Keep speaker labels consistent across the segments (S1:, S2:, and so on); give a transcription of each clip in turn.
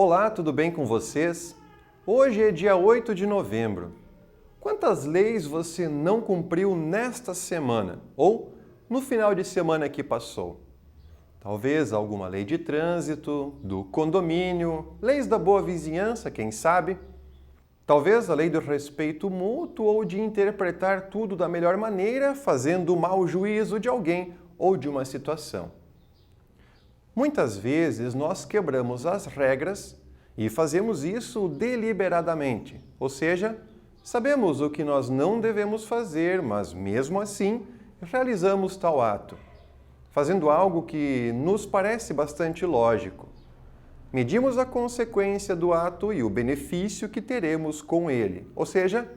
S1: Olá, tudo bem com vocês? Hoje é dia 8 de novembro. Quantas leis você não cumpriu nesta semana ou no final de semana que passou? Talvez alguma lei de trânsito, do condomínio, leis da boa vizinhança, quem sabe? Talvez a lei do respeito mútuo ou de interpretar tudo da melhor maneira, fazendo mau juízo de alguém ou de uma situação. Muitas vezes nós quebramos as regras e fazemos isso deliberadamente, ou seja, sabemos o que nós não devemos fazer, mas mesmo assim realizamos tal ato, fazendo algo que nos parece bastante lógico. Medimos a consequência do ato e o benefício que teremos com ele, ou seja,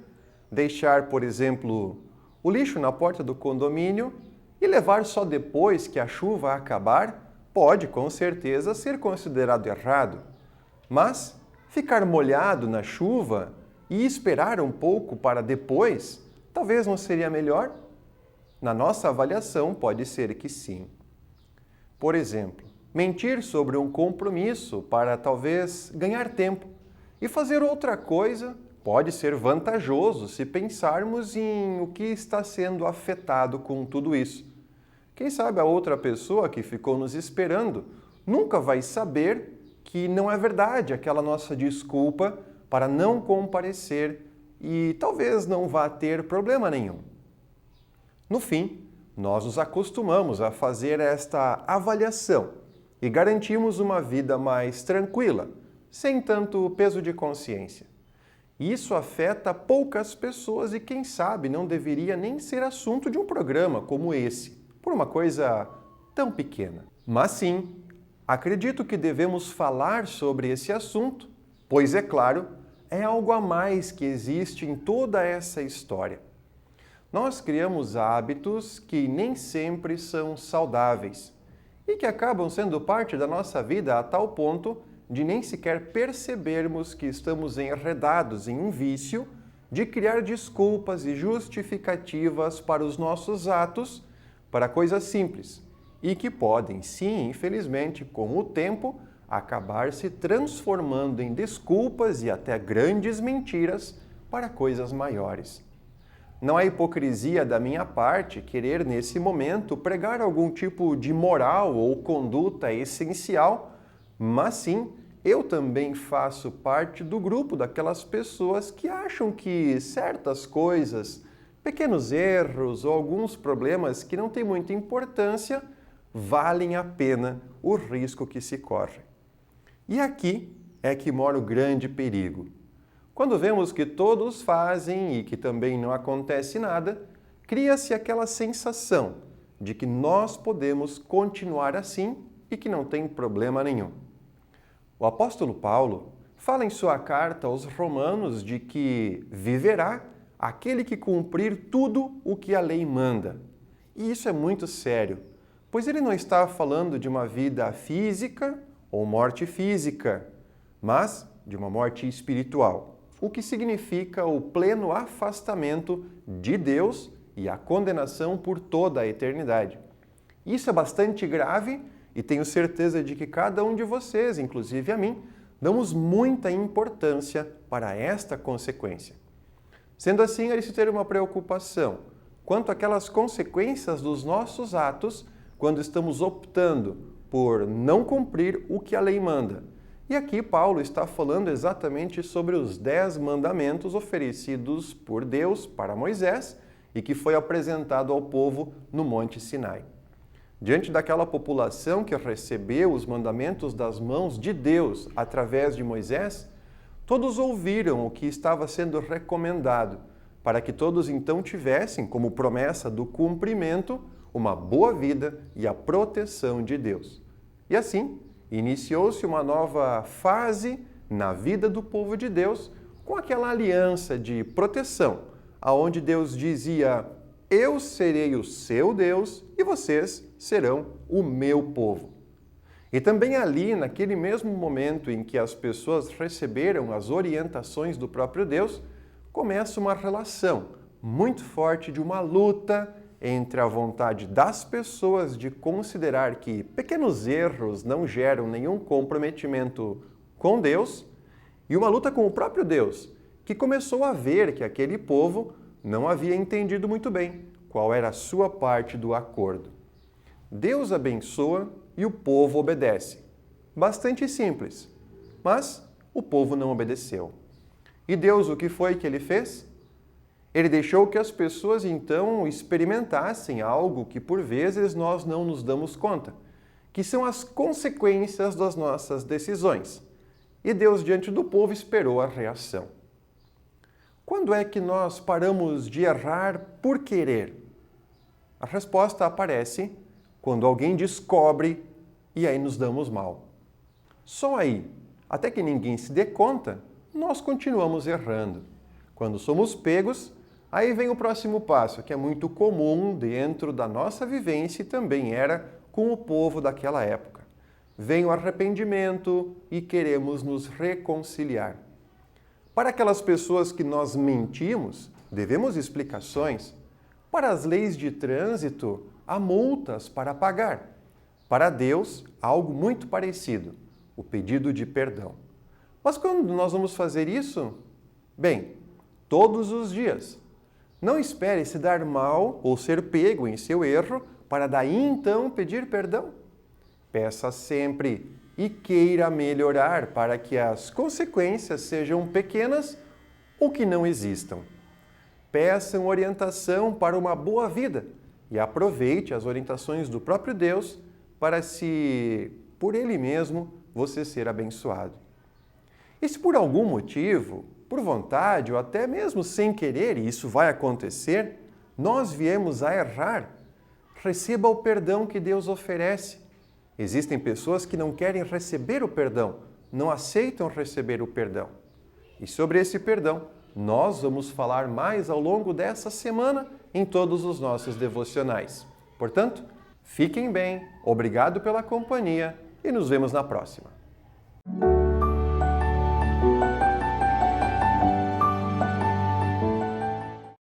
S1: deixar, por exemplo, o lixo na porta do condomínio e levar só depois que a chuva acabar pode, com certeza, ser considerado errado. Mas ficar molhado na chuva e esperar um pouco para depois, talvez não seria melhor? Na nossa avaliação, pode ser que sim. Por exemplo, mentir sobre um compromisso para talvez ganhar tempo e fazer outra coisa pode ser vantajoso se pensarmos em o que está sendo afetado com tudo isso. Quem sabe a outra pessoa que ficou nos esperando nunca vai saber que não é verdade aquela nossa desculpa para não comparecer e talvez não vá ter problema nenhum. No fim, nós nos acostumamos a fazer esta avaliação e garantimos uma vida mais tranquila, sem tanto peso de consciência. Isso afeta poucas pessoas e quem sabe não deveria nem ser assunto de um programa como esse, por uma coisa tão pequena. Mas sim, acredito que devemos falar sobre esse assunto, pois, é claro, é algo a mais que existe em toda essa história. Nós criamos hábitos que nem sempre são saudáveis e que acabam sendo parte da nossa vida a tal ponto de nem sequer percebermos que estamos enredados em um vício de criar desculpas e justificativas para os nossos atos, para coisas simples e que podem, sim, infelizmente, com o tempo, acabar se transformando em desculpas e até grandes mentiras para coisas maiores. Não é hipocrisia da minha parte querer, nesse momento, pregar algum tipo de moral ou conduta essencial, mas sim, eu também faço parte do grupo daquelas pessoas que acham que certas coisas, pequenos erros ou alguns problemas que não têm muita importância, valem a pena o risco que se corre. E aqui é que mora o grande perigo. Quando vemos que todos fazem e que também não acontece nada, cria-se aquela sensação de que nós podemos continuar assim e que não tem problema nenhum. O apóstolo Paulo fala em sua carta aos Romanos de que viverá aquele que cumprir tudo o que a lei manda. E isso é muito sério, pois ele não está falando de uma vida física ou morte física, mas de uma morte espiritual, o que significa o pleno afastamento de Deus e a condenação por toda a eternidade. Isso é bastante grave e tenho certeza de que cada um de vocês, inclusive a mim, damos muita importância para esta consequência. Sendo assim, é de se ter uma preocupação quanto àquelas consequências dos nossos atos quando estamos optando por não cumprir o que a lei manda. E aqui Paulo está falando exatamente sobre os 10 mandamentos oferecidos por Deus para Moisés e que foi apresentado ao povo no Monte Sinai. Diante daquela população que recebeu os mandamentos das mãos de Deus através de Moisés, todos ouviram o que estava sendo recomendado, para que todos então tivessem, como promessa do cumprimento, uma boa vida e a proteção de Deus. E assim, iniciou-se uma nova fase na vida do povo de Deus, com aquela aliança de proteção, aonde Deus dizia: eu serei o seu Deus e vocês serão o meu povo. E também ali, naquele mesmo momento em que as pessoas receberam as orientações do próprio Deus, começa uma relação muito forte de uma luta entre a vontade das pessoas de considerar que pequenos erros não geram nenhum comprometimento com Deus e uma luta com o próprio Deus, que começou a ver que aquele povo não havia entendido muito bem qual era a sua parte do acordo. Deus abençoa e o povo obedece. Bastante simples, mas o povo não obedeceu. E Deus, o que foi que ele fez? Ele deixou que as pessoas então experimentassem algo que por vezes nós não nos damos conta, que são as consequências das nossas decisões. E Deus, diante do povo, esperou a reação. Quando é que nós paramos de errar por querer? A resposta aparece quando alguém descobre e aí nos damos mal. Só aí, até que ninguém se dê conta, nós continuamos errando. Quando somos pegos, aí vem o próximo passo, que é muito comum dentro da nossa vivência e também era com o povo daquela época. Vem o arrependimento e queremos nos reconciliar. Para aquelas pessoas que nós mentimos, devemos explicações. Para as leis de trânsito, há multas para pagar. Para Deus, há algo muito parecido, o pedido de perdão. Mas quando nós vamos fazer isso? Bem, todos os dias. Não espere se dar mal ou ser pego em seu erro para daí então pedir perdão. Peça sempre e queira melhorar para que as consequências sejam pequenas ou que não existam. Peçam orientação para uma boa vida e aproveite as orientações do próprio Deus para se, por Ele mesmo, você ser abençoado. E se por algum motivo, por vontade ou até mesmo sem querer, e isso vai acontecer, nós viemos a errar, receba o perdão que Deus oferece. Existem pessoas que não querem receber o perdão, não aceitam receber o perdão. E sobre esse perdão, nós vamos falar mais ao longo dessa semana em todos os nossos devocionais. Portanto, fiquem bem, obrigado pela companhia e nos vemos na próxima.